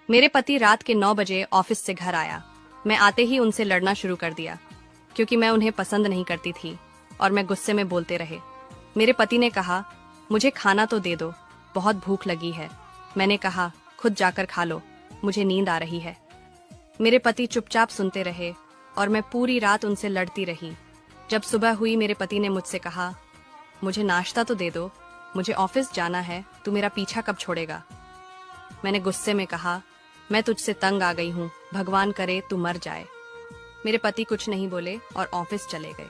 मेरे पति रात के 9 बजे ऑफिस से घर आया। मैं आते ही उनसे लड़ना शुरू कर दिया क्योंकि मैं उन्हें पसंद नहीं करती थी और मैं गुस्से में बोलते रहे। मेरे पति ने कहा, मुझे खाना तो दे दो, बहुत भूख लगी है। मैंने कहा, खुद जाकर खा लो, मुझे नींद आ रही है। मेरे पति चुपचाप सुनते रहे और मैं पूरी रात उनसे लड़ती रही। जब सुबह हुई मेरे पति ने मुझसे कहा, मुझे नाश्ता तो दे दो, मुझे ऑफिस जाना है, तू मेरा पीछा कब छोड़ेगा। मैंने गुस्से में कहा, मैं तुझसे तंग आ गई हूँ, भगवान करे तू मर जाए। मेरे पति कुछ नहीं बोले और ऑफिस चले गए।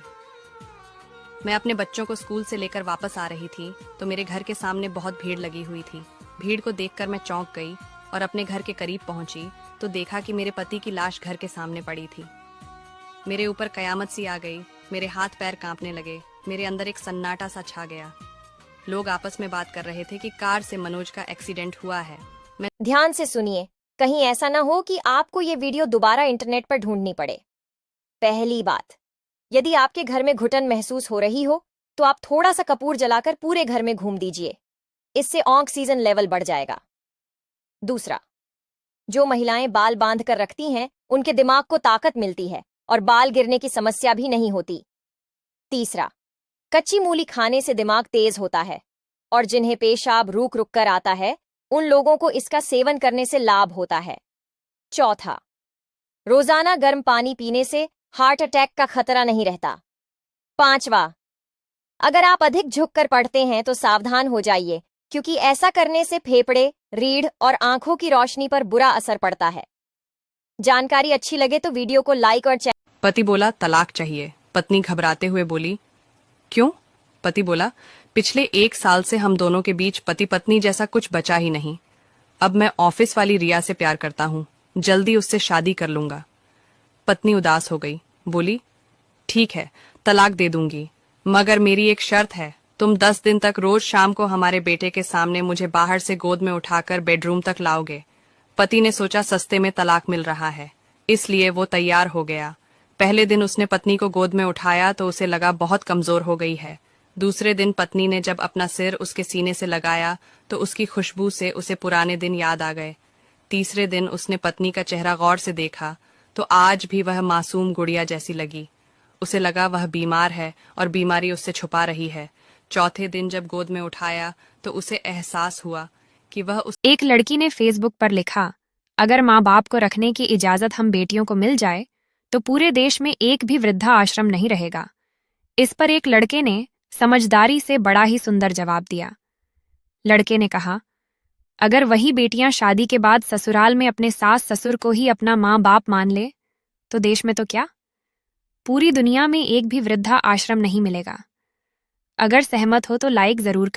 मैं अपने बच्चों को स्कूल से लेकर वापस आ रही थी तो मेरे घर के सामने बहुत भीड़ लगी हुई थी। भीड़ को देखकर मैं चौंक गई और अपने घर के करीब पहुंची तो देखा कि मेरे पति की लाश घर के सामने पड़ी थी। मेरे ऊपर कयामत सी आ गई, मेरे हाथ पैर कांपने लगे, मेरे अंदर एक सन्नाटा सा छा गया। लोग आपस में बात कर रहे थे कि कार से मनोज का एक्सीडेंट हुआ है। मैं ध्यान से सुनिए, कहीं ऐसा ना हो कि आपको ये वीडियो दोबारा इंटरनेट पर ढूंढनी पड़े। पहली बात, यदि आपके घर में घुटन महसूस हो रही हो तो आप थोड़ा सा कपूर जलाकर पूरे घर में घूम दीजिए, इससे ऑक्सीजन लेवल बढ़ जाएगा। दूसरा, जो महिलाएं बाल बांध कर रखती हैं उनके दिमाग को ताकत मिलती है और बाल गिरने की समस्या भी नहीं होती। तीसरा, कच्ची मूली खाने से दिमाग तेज होता है और जिन्हें पेशाब रुक रुक कर आता है उन लोगों को इसका सेवन करने से लाभ होता है। चौथा, रोजाना गर्म पानी पीने से हार्ट अटैक का खतरा नहीं रहता। पांचवा, अगर आप अधिक झुककर पढ़ते हैं तो सावधान हो जाइए क्योंकि ऐसा करने से फेफड़े, रीढ़ और आंखों की रोशनी पर बुरा असर पड़ता है। जानकारी अच्छी लगे तो वीडियो को लाइक और पति बोला, तलाक चाहिए। पत्नी घबराते हुए बोली, क्यों? पति बोला, पिछले 1 साल से हम दोनों के बीच पति पत्नी जैसा कुछ बचा ही नहीं। अब मैं ऑफिस वाली रिया से प्यार करता हूँ, जल्दी उससे शादी कर लूंगा। पत्नी उदास हो गई, बोली, ठीक है, तलाक दे दूंगी, मगर मेरी एक शर्त है, तुम 10 दिन तक रोज शाम को हमारे बेटे के सामने मुझे बाहर से गोद में उठाकर बेडरूम तक लाओगे। पति ने सोचा सस्ते में तलाक मिल रहा है, इसलिए वो तैयार हो गया। पहले दिन उसने पत्नी को गोद में उठाया तो उसे लगा बहुत कमजोर हो गई है। दूसरे दिन पत्नी ने जब अपना सिर उसके सीने से लगाया तो उसकी खुशबू से उसे पुराने दिन याद आ गए। तीसरे दिन उसने पत्नी का चेहरा गौर से देखा तो आज भी वह मासूम गुड़िया जैसी लगी। उसे लगा वह बीमार है और बीमारी उससे छुपा रही है। चौथे दिन जब गोद में उठाया तो उसे एहसास हुआ कि वह एक लड़की ने फेसबुक पर लिखा, अगर माँ बाप को रखने की इजाजत हम बेटियों को मिल जाए तो पूरे देश में एक भी वृद्धा आश्रम नहीं रहेगा। इस पर एक लड़के ने समझदारी से बड़ा ही सुंदर जवाब दिया। लड़के ने कहा, अगर वही बेटियां शादी के बाद ससुराल में अपने सास ससुर को ही अपना माँ बाप मान ले तो देश में तो क्या, पूरी दुनिया में एक भी वृद्धा आश्रम नहीं मिलेगा। अगर सहमत हो तो लाइक जरूर कर।